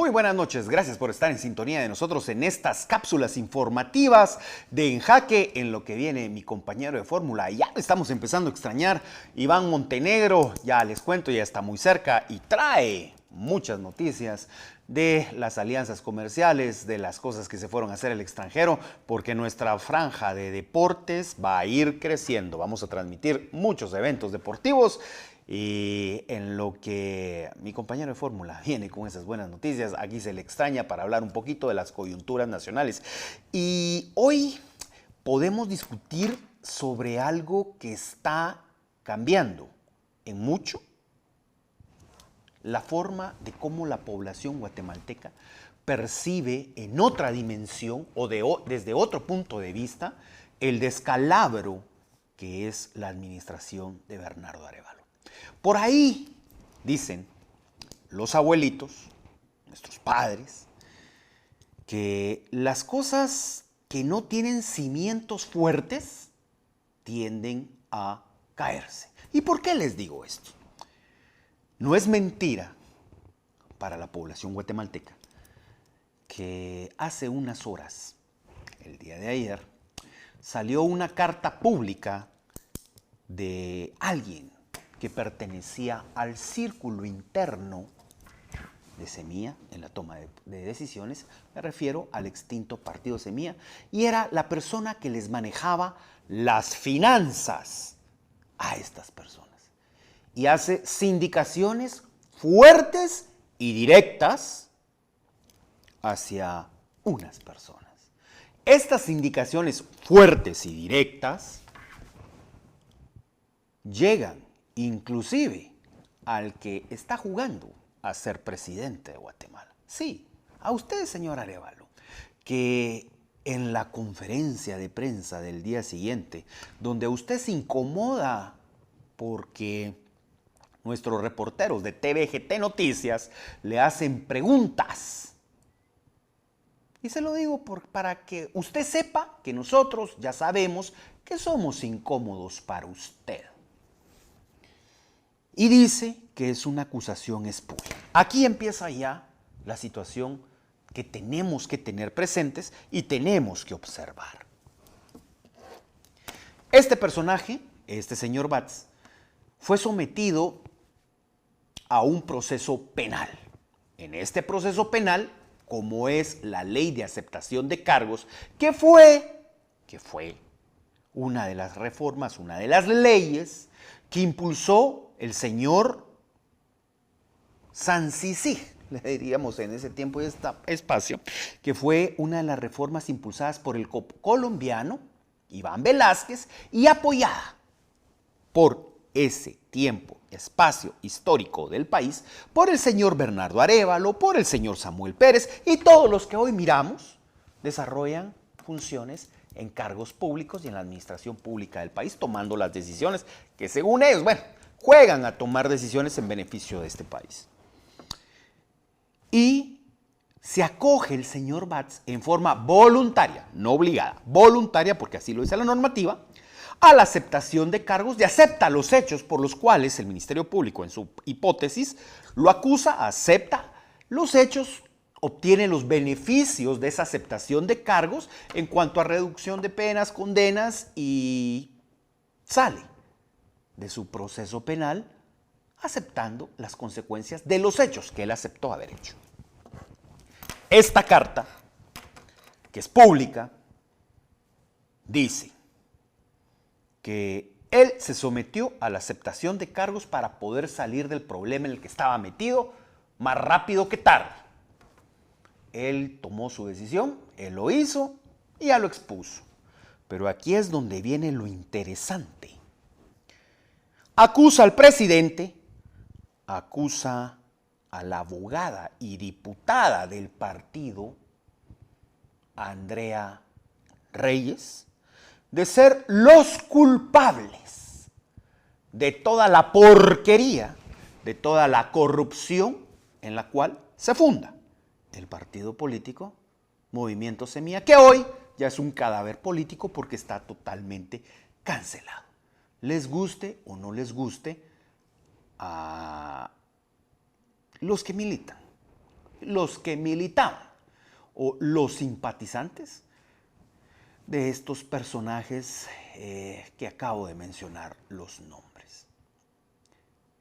Muy buenas noches, gracias por estar en sintonía de nosotros en estas cápsulas informativas de En Jaque, en lo que viene mi compañero de fórmula. Ya estamos empezando a extrañar. Iván Montenegro, ya les cuento, ya está muy cerca y trae muchas noticias de las alianzas comerciales, de las cosas que se fueron a hacer al extranjero, porque nuestra franja de deportes va a ir creciendo. Vamos a transmitir muchos eventos deportivos. Y en lo que mi compañero de fórmula viene con esas buenas noticias, aquí se le extraña para hablar un poquito de las coyunturas nacionales. Y hoy podemos discutir sobre algo que está cambiando en mucho la forma de cómo la población guatemalteca percibe en otra dimensión o desde otro punto de vista el descalabro que es la administración de Bernardo Arévalo. Por ahí dicen los abuelitos, nuestros padres, que las cosas que no tienen cimientos fuertes tienden a caerse. ¿Y por qué les digo esto? No es mentira para la población guatemalteca que hace unas horas, el día de ayer, salió una carta pública de alguien que pertenecía al círculo interno de Semilla en la toma de decisiones. Me refiero al extinto partido Semilla, y era la persona que les manejaba las finanzas a estas personas. Y hace sindicaciones fuertes y directas hacia unas personas. Estas indicaciones fuertes y directas llegan inclusive al que está jugando a ser presidente de Guatemala. Sí, a usted, señor Arévalo, que en la conferencia de prensa del día siguiente, donde usted se incomoda porque nuestros reporteros de TVGT Noticias le hacen preguntas. Y se lo digo para que usted sepa que nosotros ya sabemos que somos incómodos para usted. Y dice que es una acusación espuria. Aquí empieza ya la situación que tenemos que tener presentes y tenemos que observar. Este personaje, este señor Batz, fue sometido a un proceso penal. En este proceso penal, como es la ley de aceptación de cargos, que fue una de las reformas, una de las leyes que impulsó el señor Sancisig, le diríamos en ese tiempo y espacio, que fue una de las reformas impulsadas por el colombiano Iván Velázquez y apoyada por ese tiempo, espacio histórico del país, por el señor Bernardo Arévalo, por el señor Samuel Pérez y todos los que hoy miramos desarrollan funciones en cargos públicos y en la administración pública del país, tomando las decisiones que según ellos, juegan a tomar decisiones en beneficio de este país. Y se acoge el señor Batz en forma voluntaria, no obligada, voluntaria, porque así lo dice la normativa, a la aceptación de cargos, y acepta los hechos por los cuales el Ministerio Público, en su hipótesis, lo acusa, acepta los hechos, obtiene los beneficios de esa aceptación de cargos en cuanto a reducción de penas, condenas, y sale de su proceso penal aceptando las consecuencias de los hechos que él aceptó haber hecho. Esta carta, que es pública, dice que él se sometió a la aceptación de cargos para poder salir del problema en el que estaba metido más rápido que tarde. Él tomó su decisión, él lo hizo y ya lo expuso. Pero aquí es donde viene lo interesante. Acusa al presidente, acusa a la abogada y diputada del partido, Andrea Reyes, de ser los culpables de toda la porquería, de toda la corrupción en la cual se funda el partido político Movimiento Semilla, que hoy ya es un cadáver político porque está totalmente cancelado. Les guste o no les guste a los que militan los que militaban o los simpatizantes de estos personajes que acabo de mencionar los nombres.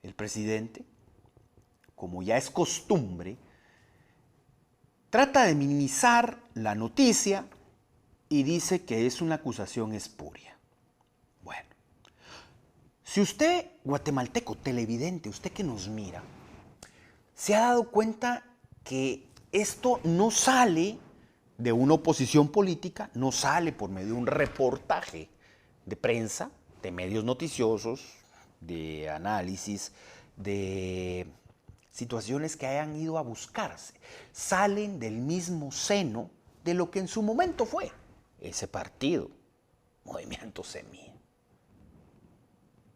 El presidente, como ya es costumbre, trata de minimizar la noticia y dice que es una acusación espuria. Bueno, si usted, guatemalteco, televidente, usted que nos mira, se ha dado cuenta que esto no sale de una oposición política, no sale por medio de un reportaje de prensa, de medios noticiosos, de análisis, de situaciones que hayan ido a buscarse. Salen del mismo seno de lo que en su momento fue ese partido, Movimiento Semilla.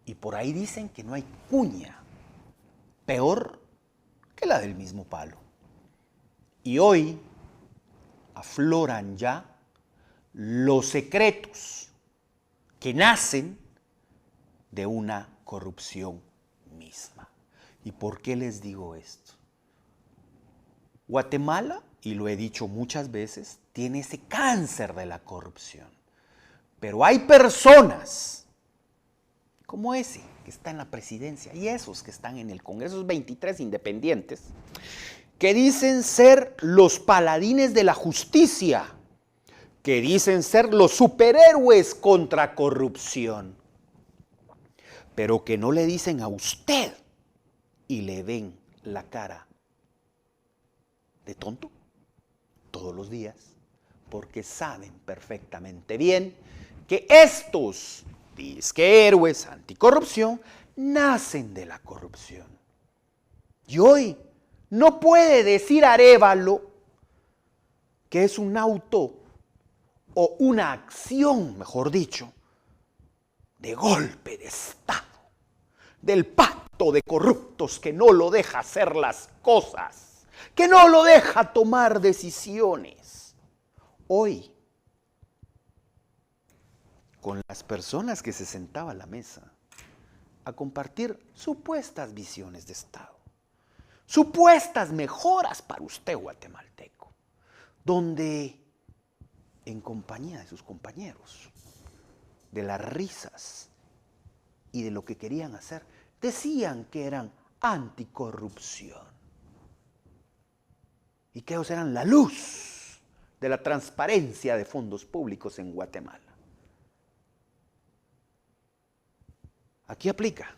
Y por ahí dicen que no hay cuña peor que la del mismo palo. Y hoy afloran ya los secretos que nacen de una corrupción misma. ¿Y por qué les digo esto? Guatemala, y lo he dicho muchas veces, tiene ese cáncer de la corrupción. Pero hay personas como ese que está en la presidencia y esos que están en el Congreso, esos 23 independientes, que dicen ser los paladines de la justicia, que dicen ser los superhéroes contra corrupción, pero que no le dicen a usted y le ven la cara de tonto todos los días, porque saben perfectamente bien que estos disque héroes anticorrupción nacen de la corrupción. Y hoy no puede decir Arévalo que es un auto o una acción, mejor dicho, de golpe de Estado, del pacto de corruptos que no lo deja hacer las cosas, que no lo deja tomar decisiones. Hoy, con las personas que se sentaban a la mesa a compartir supuestas visiones de Estado, supuestas mejoras para usted, guatemalteco, donde en compañía de sus compañeros, de las risas y de lo que querían hacer, decían que eran anticorrupción y que ellos eran la luz de la transparencia de fondos públicos en Guatemala. Aquí aplica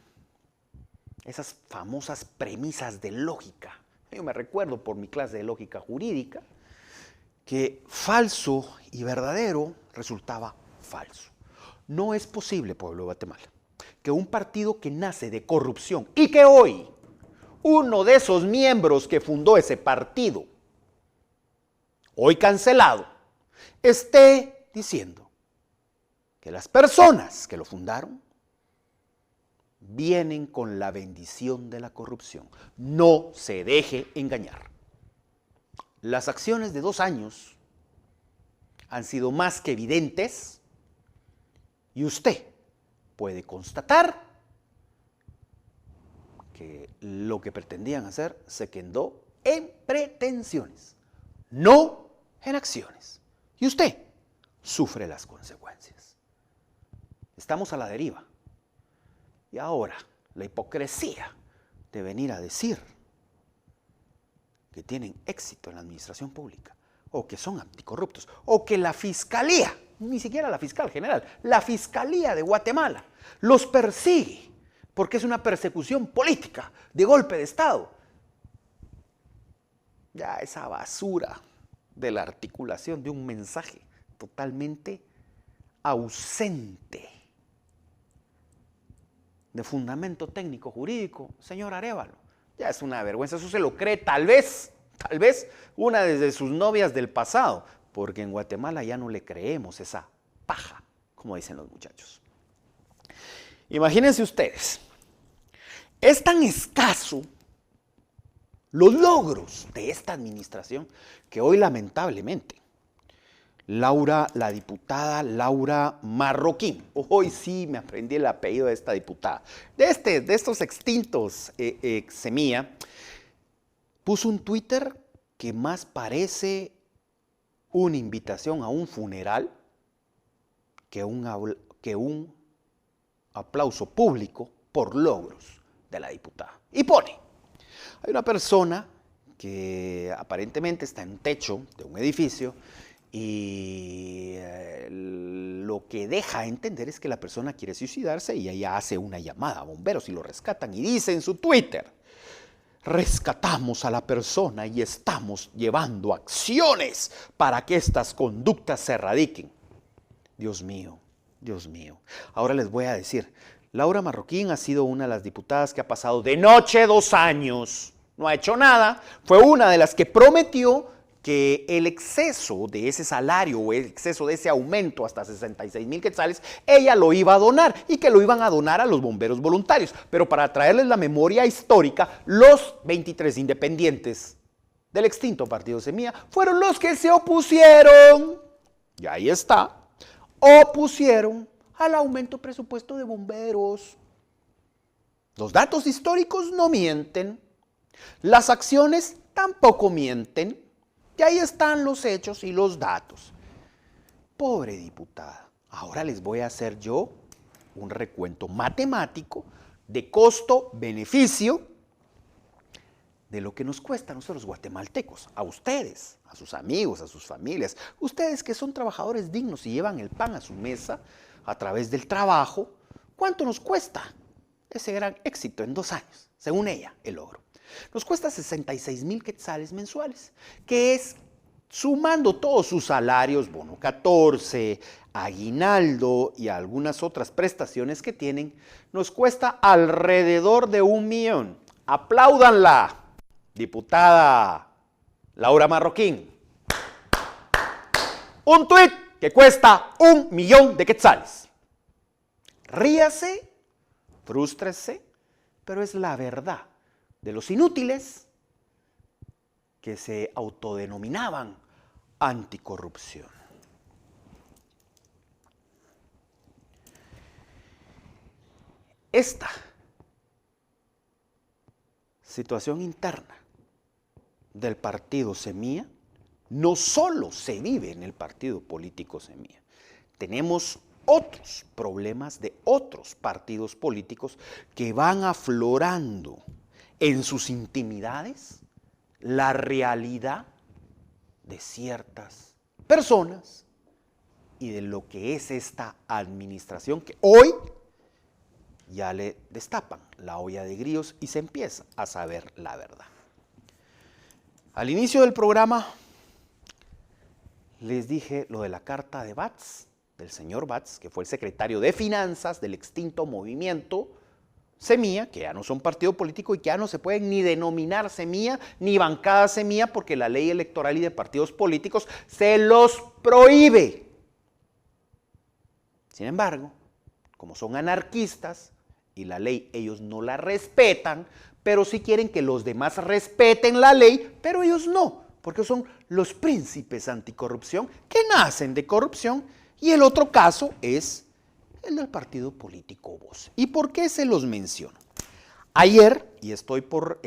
esas famosas premisas de lógica. Yo me recuerdo por mi clase de lógica jurídica que falso y verdadero resultaba falso. No es posible, pueblo de Guatemala, que un partido que nace de corrupción y que hoy uno de esos miembros que fundó ese partido, hoy cancelado, esté diciendo que las personas que lo fundaron vienen con la bendición de la corrupción. No se deje engañar. Las acciones de 2 años han sido más que evidentes y usted puede constatar que lo que pretendían hacer se quedó en pretensiones, no en acciones. Y usted sufre las consecuencias. Estamos a la deriva. Y ahora, la hipocresía de venir a decir que tienen éxito en la administración pública, o que son anticorruptos, o que la fiscalía, ni siquiera la fiscal general, la fiscalía de Guatemala los persigue, porque es una persecución política de golpe de Estado. Ya esa basura de la articulación de un mensaje totalmente ausente de fundamento técnico jurídico, señor Arévalo, ya es una vergüenza. Eso se lo cree tal vez una de sus novias del pasado, porque en Guatemala ya no le creemos esa paja, como dicen los muchachos. Imagínense ustedes, es tan escaso los logros de esta administración que hoy lamentablemente la diputada Laura Marroquín, hoy sí me aprendí el apellido de esta diputada, de estos extintos Semilla, puso un Twitter que más parece una invitación a un funeral que un aplauso público por logros de la diputada. Y pone, hay una persona que aparentemente está en un techo de un edificio y lo que deja entender es que la persona quiere suicidarse y ella hace una llamada a bomberos y lo rescatan y dice en su Twitter: rescatamos a la persona y estamos llevando acciones para que estas conductas se erradiquen. Dios mío, Dios mío. Ahora les voy a decir, Laura Marroquín ha sido una de las diputadas que ha pasado de noche 2 años. No ha hecho nada. Fue una de las que prometió que el exceso de ese salario o el exceso de ese aumento hasta 66,000 quetzales, ella lo iba a donar y que lo iban a donar a los bomberos voluntarios. Pero para traerles la memoria histórica, los 23 independientes del extinto partido Semilla fueron los que se opusieron, y ahí está, opusieron al aumento presupuesto de bomberos. Los datos históricos no mienten, las acciones tampoco mienten. Y ahí están los hechos y los datos. Pobre diputada. Ahora les voy a hacer yo un recuento matemático de costo-beneficio de lo que nos cuesta a nosotros guatemaltecos, a ustedes, a sus amigos, a sus familias, ustedes que son trabajadores dignos y llevan el pan a su mesa a través del trabajo. ¿Cuánto nos cuesta ese gran éxito en 2 años? Según ella, el logro. Nos cuesta 66,000 quetzales mensuales, que es, sumando todos sus salarios, bono 14, aguinaldo y algunas otras prestaciones que tienen, nos cuesta alrededor de 1 millón. ¡Apláudanla, diputada Laura Marroquín! Un tuit que cuesta 1 millón de quetzales. Ríase, frústrese, pero es la verdad de los inútiles que se autodenominaban anticorrupción. Esta situación interna del partido Semilla no solo se vive en el partido político Semilla. Tenemos otros problemas de otros partidos políticos que van aflorando en sus intimidades la realidad de ciertas personas y de lo que es esta administración que hoy ya le destapan la olla de grillos y se empieza a saber la verdad. Al inicio del programa les dije lo de la carta de Batz, del señor Batz, que fue el secretario de Finanzas del extinto movimiento Semilla, que ya no son partido político y que ya no se pueden ni denominar Semilla ni bancada Semilla porque la ley electoral y de partidos políticos se los prohíbe. Sin embargo, como son anarquistas y la ley ellos no la respetan, pero sí quieren que los demás respeten la ley, pero ellos no, porque son los príncipes anticorrupción que nacen de corrupción, y el otro caso es el del partido político Voz. ¿Y por qué se los menciono? Ayer, y estoy por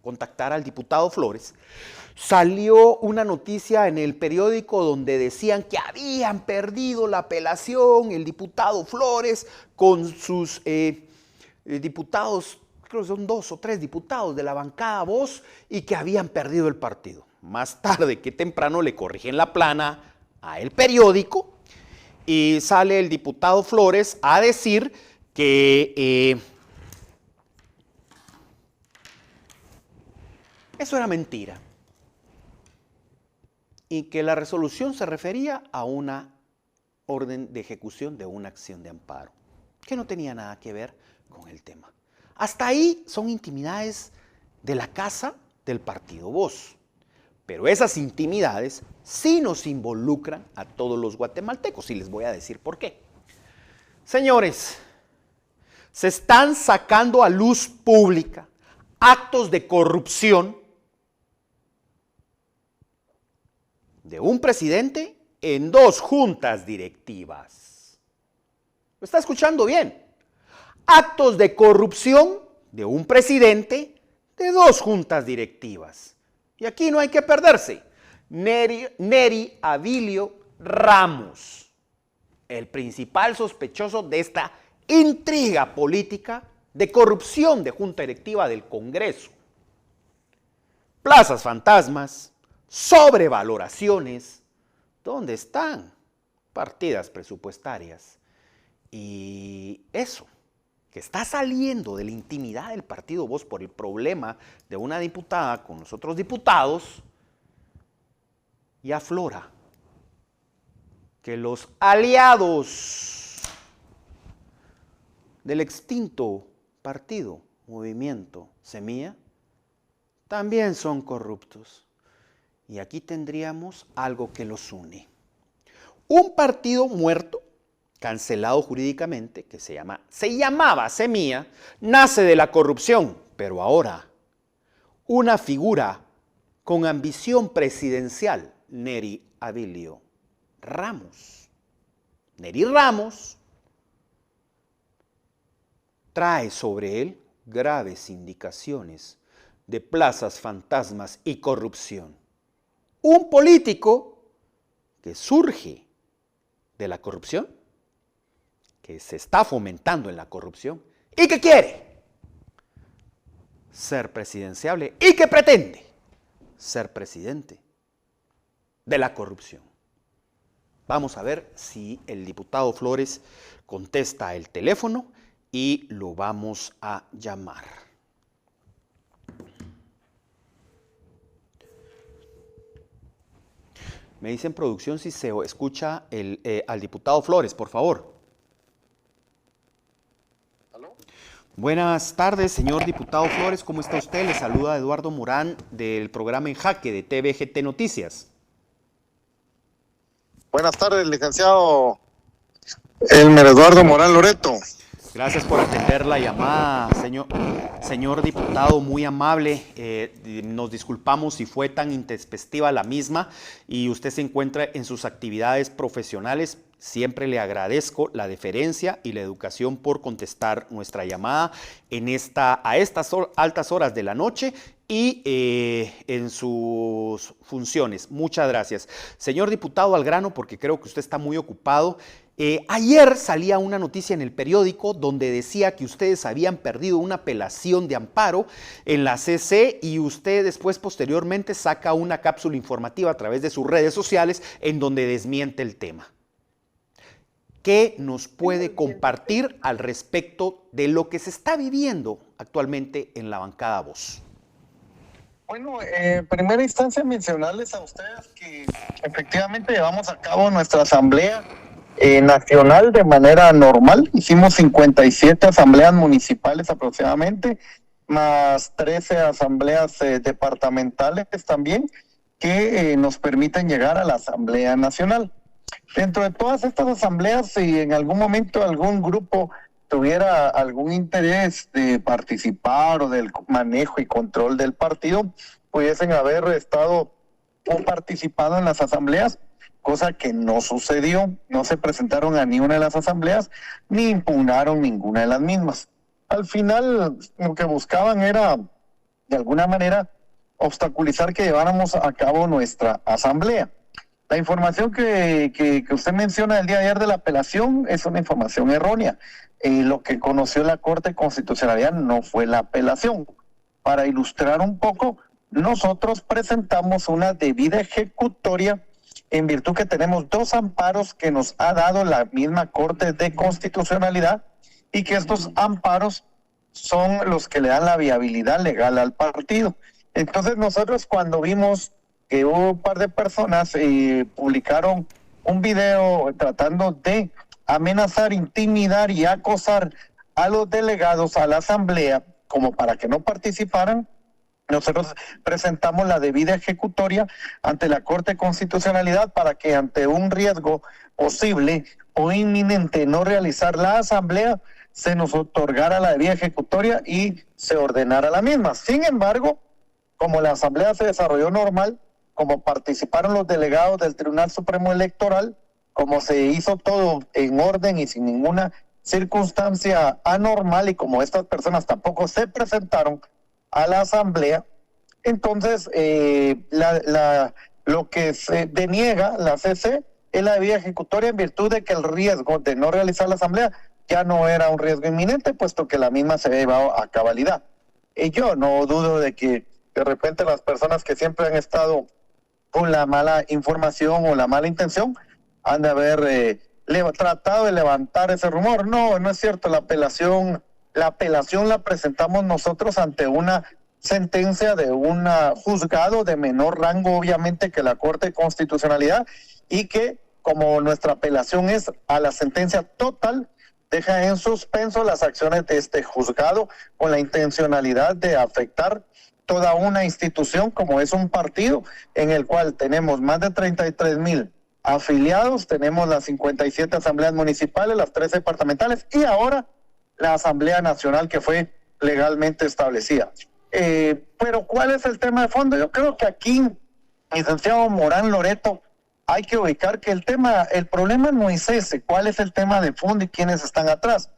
contactar al diputado Flores, salió una noticia en el periódico donde decían que habían perdido la apelación el diputado Flores con sus diputados, creo que son 2 o 3 diputados de la bancada Voz, y que habían perdido el partido. Más tarde que temprano le corrigen la plana a el periódico y sale el diputado Flores a decir que eso era mentira y que la resolución se refería a una orden de ejecución de una acción de amparo, que no tenía nada que ver con el tema. Hasta ahí son intimidades de la casa del partido Voz. Pero esas intimidades sí nos involucran a todos los guatemaltecos y les voy a decir por qué. Señores, se están sacando a luz pública actos de corrupción de un presidente en 2 juntas directivas. ¿Lo está escuchando bien? Actos de corrupción de un presidente de 2 juntas directivas. Y aquí no hay que perderse. Nery Avilio Ramos, el principal sospechoso de esta intriga política de corrupción de junta directiva del Congreso. Plazas fantasmas, sobrevaloraciones. ¿Dónde están? Partidas presupuestarias. Y eso, que está saliendo de la intimidad del partido Voz por el problema de una diputada con los otros diputados, y aflora que los aliados del extinto partido Movimiento Semilla también son corruptos. Y aquí tendríamos algo que los une. Un partido muerto, cancelado jurídicamente, que se llamaba Semilla, nace de la corrupción, pero ahora una figura con ambición presidencial, Nery Avilio Ramos. Nery Ramos trae sobre él graves indicaciones de plazas fantasmas y corrupción. Un político que surge de la corrupción, que se está fomentando en la corrupción y que quiere ser presidenciable y que pretende ser presidente de la corrupción. Vamos a ver si el diputado Flores contesta el teléfono y lo vamos a llamar. Me dice en producción si se escucha al diputado Flores, por favor. ¿Aló? Buenas tardes, señor diputado Flores, ¿cómo está usted? Le saluda Eduardo Morán del programa En Jaque de TVGT Noticias. Buenas tardes, licenciado Elmer Eduardo Morán Loreto. Gracias por atender la llamada, señor diputado, muy amable. Nos disculpamos si fue tan intempestiva la misma y usted se encuentra en sus actividades profesionales. Siempre le agradezco la deferencia y la educación por contestar nuestra llamada a estas altas horas de la noche y en sus funciones. Muchas gracias. Señor diputado, al grano, porque creo que usted está muy ocupado. Ayer salía una noticia en el periódico donde decía que ustedes habían perdido una apelación de amparo en la CC y usted después posteriormente saca una cápsula informativa a través de sus redes sociales en donde desmiente el tema. ¿Qué nos puede compartir al respecto de lo que se está viviendo actualmente en la bancada Voz? Bueno, en primera instancia mencionarles a ustedes que efectivamente llevamos a cabo nuestra asamblea nacional de manera normal. Hicimos 57 asambleas municipales aproximadamente, más 13 asambleas departamentales también, que nos permiten llegar a la Asamblea Nacional. Dentro de todas estas asambleas, si en algún momento algún grupo tuviera algún interés de participar o del manejo y control del partido, pudiesen haber estado o participado en las asambleas, cosa que no sucedió. No se presentaron a ninguna de las asambleas ni impugnaron ninguna de las mismas. Al final, lo que buscaban era, de alguna manera, obstaculizar que lleváramos a cabo nuestra asamblea. La información que usted menciona el día de ayer de la apelación es una información errónea. Lo que conoció la Corte de Constitucionalidad no fue la apelación. Para ilustrar un poco, nosotros presentamos una debida ejecutoria en virtud que tenemos 2 amparos que nos ha dado la misma Corte de Constitucionalidad y que estos amparos son los que le dan la viabilidad legal al partido. Entonces nosotros cuando vimos que hubo un par de personas publicaron un video tratando de amenazar, intimidar y acosar a los delegados a la asamblea como para que no participaran, nosotros presentamos la debida ejecutoria ante la Corte de Constitucionalidad para que ante un riesgo posible o inminente no realizar la asamblea, se nos otorgara la debida ejecutoria y se ordenara la misma. Sin embargo, como la asamblea se desarrolló normal, como participaron los delegados del Tribunal Supremo Electoral, como se hizo todo en orden y sin ninguna circunstancia anormal, y como estas personas tampoco se presentaron a la asamblea, Entonces, lo que se deniega la CC es la debida ejecutoria en virtud de que el riesgo de no realizar la asamblea ya no era un riesgo inminente, puesto que la misma se había llevado a cabalidad. Y yo no dudo de que de repente las personas que siempre han estado con la mala información o la mala intención han de haber tratado de levantar ese rumor. No, no es cierto. La apelación la presentamos nosotros ante una sentencia de un juzgado de menor rango, obviamente, que la Corte de Constitucionalidad, y que, como nuestra apelación es a la sentencia total, deja en suspenso las acciones de este juzgado con la intencionalidad de afectar toda una institución como es un partido en el cual tenemos más de 33,000 afiliados, tenemos las 57 asambleas municipales, las 3 departamentales y ahora la Asamblea Nacional que fue legalmente establecida. Pero ¿cuál es el tema de fondo? Yo creo que aquí, licenciado Morán Loreto, hay que ubicar que el problema no es ese. ¿Cuál es el tema de fondo y quiénes están atrás?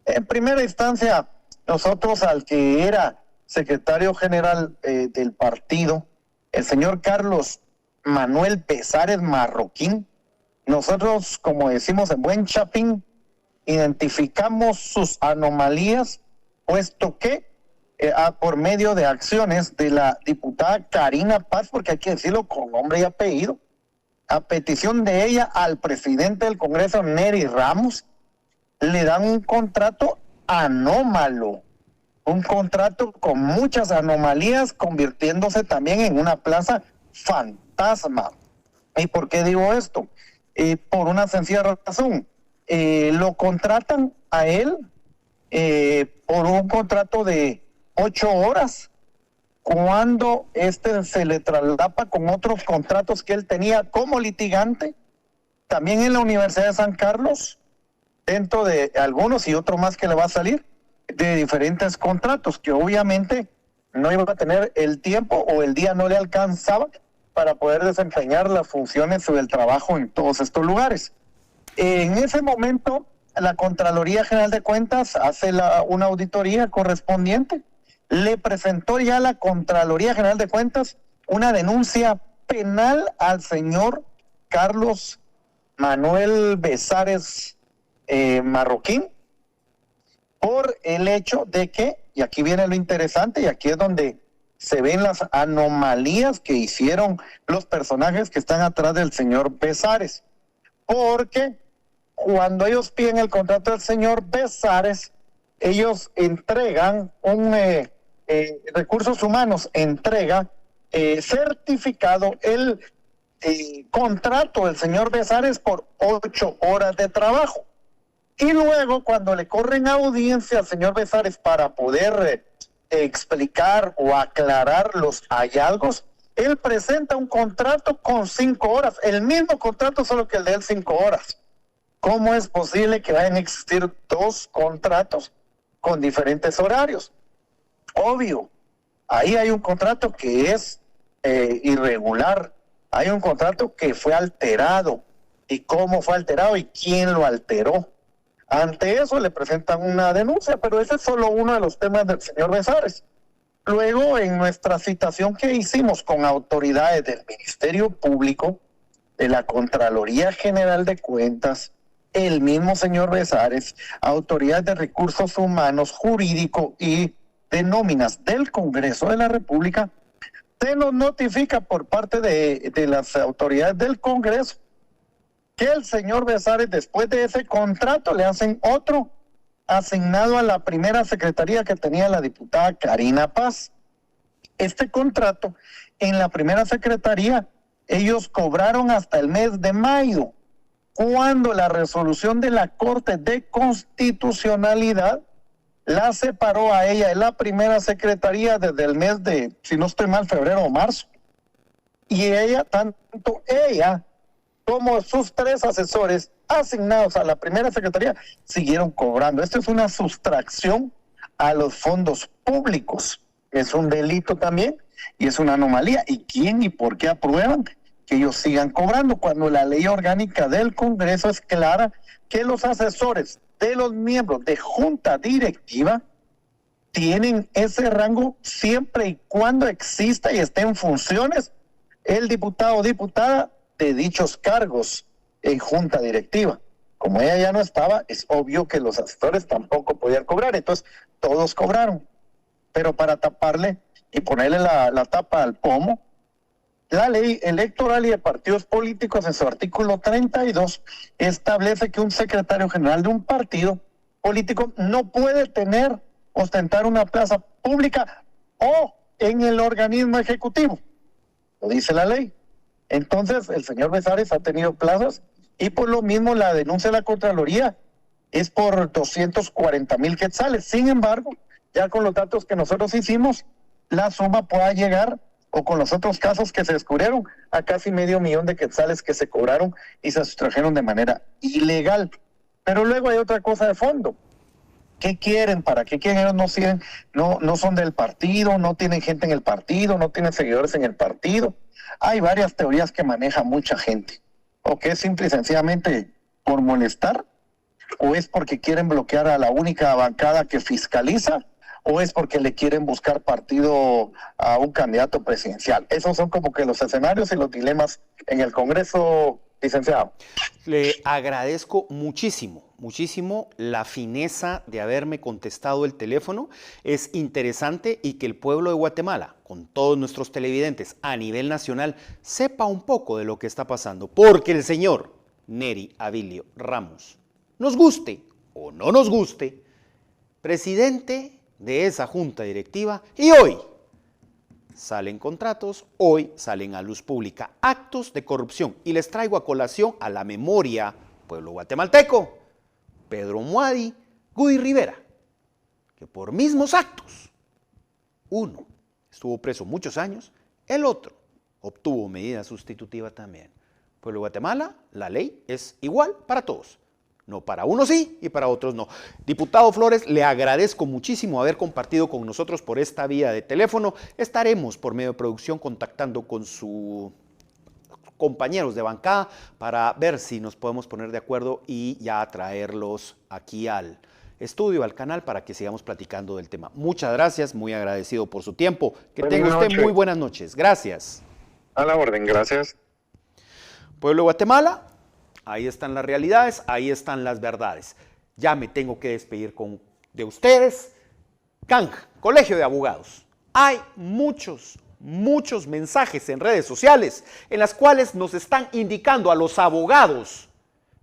En primera instancia, nosotros al que era secretario general del partido, el señor Carlos Manuel Besares Marroquín, nosotros, como decimos en buen chapín, identificamos sus anomalías, puesto que por medio de acciones de la diputada Karina Paz, porque hay que decirlo con nombre y apellido, a petición de ella al presidente del Congreso, Nery Ramos, le dan un contrato anómalo, un contrato con muchas anomalías, convirtiéndose también en una plaza fantasma. ¿Y por qué digo esto? Por una sencilla razón. Lo contratan a él por un contrato de 8 horas, cuando se le traslapa con otros contratos que él tenía como litigante, también en la Universidad de San Carlos, dentro de algunos y otro más que le va a salir, de diferentes contratos, que obviamente no iba a tener el tiempo o el día no le alcanzaba para poder desempeñar las funciones o el trabajo en todos estos lugares. En ese momento, la Contraloría General de Cuentas hace una auditoría correspondiente. Le presentó ya la Contraloría General de Cuentas una denuncia penal al señor Carlos Manuel Besares Marroquín por el hecho de que, y aquí viene lo interesante, y aquí es donde se ven las anomalías que hicieron los personajes que están atrás del señor Besares, porque cuando ellos piden el contrato del señor Besares, ellos entregan Recursos Humanos entrega certificado el contrato del señor Besares por 8 horas de trabajo. Y luego, cuando le corren audiencia al señor Besares para poder explicar o aclarar los hallazgos, él presenta un contrato con 5 horas, el mismo contrato, solo que el de él 5 horas. ¿Cómo es posible que vayan a existir 2 contratos con diferentes horarios? Obvio, ahí hay un contrato que es irregular, hay un contrato que fue alterado, y cómo fue alterado y quién lo alteró. Ante eso le presentan una denuncia, pero ese es solo uno de los temas del señor Besares. Luego, en nuestra citación que hicimos con autoridades del Ministerio Público, de la Contraloría General de Cuentas, el mismo señor Besares, autoridades de recursos humanos, jurídico y de nóminas del Congreso de la República, se nos notifica por parte de las autoridades del Congreso que el señor Besares, después de ese contrato, le hacen otro asignado a la primera secretaría que tenía la diputada Karina Paz. Este contrato, en la primera secretaría, ellos cobraron hasta el mes de mayo, cuando la resolución de la Corte de Constitucionalidad la separó a ella de la primera secretaría desde el mes de, si no estoy mal, febrero o marzo. Y ella, tanto ella como sus 3 asesores asignados a la primera secretaría, siguieron cobrando. Esto es una sustracción a los fondos públicos. Es un delito también y es una anomalía. ¿Y quién y por qué aprueban que ellos sigan cobrando cuando la ley orgánica del Congreso es clara que los asesores de los miembros de junta directiva tienen ese rango siempre y cuando exista y esté en funciones el diputado o diputada de dichos cargos en junta directiva. Como ella ya no estaba, es obvio que los asesores tampoco podían cobrar, entonces todos cobraron. Pero para taparle y ponerle la tapa al pomo, la ley electoral y de partidos políticos en su artículo 32 establece que un secretario general de un partido político no puede ostentar una plaza pública o en el organismo ejecutivo. Lo dice la ley. Entonces, el señor Besares ha tenido plazas y por lo mismo la denuncia de la Contraloría es por 240,000 quetzales. Sin embargo, ya con los datos que nosotros hicimos, la suma pueda llegar, o con los otros casos que se descubrieron, a casi 500,000 de quetzales que se cobraron y se sustrajeron de manera ilegal. Pero luego hay otra cosa de fondo. ¿Qué quieren? ¿Para qué quieren? Ellos no son del partido, no tienen gente en el partido, no tienen seguidores en el partido. Hay varias teorías que maneja mucha gente. O que es simple y sencillamente por molestar, o es porque quieren bloquear a la única bancada que fiscaliza, o es porque le quieren buscar partido a un candidato presidencial. Esos son como que los escenarios y los dilemas en el Congreso, licenciado. Le agradezco muchísimo la fineza de haberme contestado el teléfono. Es interesante y que el pueblo de Guatemala, con todos nuestros televidentes a nivel nacional, sepa un poco de lo que está pasando. Porque el señor Nery Avilio Ramos, nos guste o no nos guste, presidente de esa junta directiva, y hoy salen contratos, hoy salen a luz pública actos de corrupción. Y les traigo a colación a la memoria, pueblo guatemalteco, Pedro Muadi, Guy Rivera, que por mismos actos, uno estuvo preso muchos años, el otro obtuvo medida sustitutiva también. Pueblo de Guatemala, la ley es igual para todos. No, para unos sí y para otros no. Diputado Flores, le agradezco muchísimo haber compartido con nosotros por esta vía de teléfono. Estaremos por medio de producción contactando con sus compañeros de bancada para ver si nos podemos poner de acuerdo y ya traerlos aquí al estudio, al canal, para que sigamos platicando del tema. Muchas gracias, muy agradecido por su tiempo. Que tenga usted muy buenas noches. Gracias. A la orden, gracias. Pueblo de Guatemala, ahí están las realidades, ahí están las verdades. Ya me tengo que despedir de ustedes. CANG, Colegio de Abogados. Hay muchos mensajes en redes sociales en las cuales nos están indicando a los abogados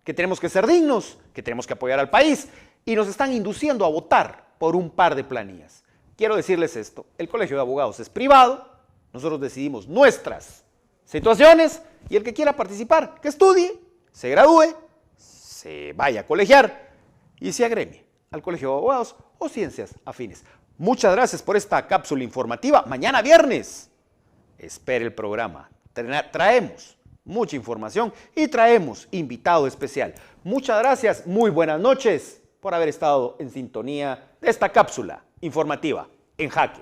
que tenemos que ser dignos, que tenemos que apoyar al país y nos están induciendo a votar por un par de planillas. Quiero decirles esto, el Colegio de Abogados es privado, nosotros decidimos nuestras situaciones y el que quiera participar, que estudie, se gradúe, se vaya a colegiar y se agremie al Colegio de Abogados o ciencias afines. Muchas gracias por esta cápsula informativa. Mañana viernes, espere el programa. Traemos mucha información y traemos invitado especial. Muchas gracias, muy buenas noches por haber estado en sintonía de esta cápsula informativa en Jaque.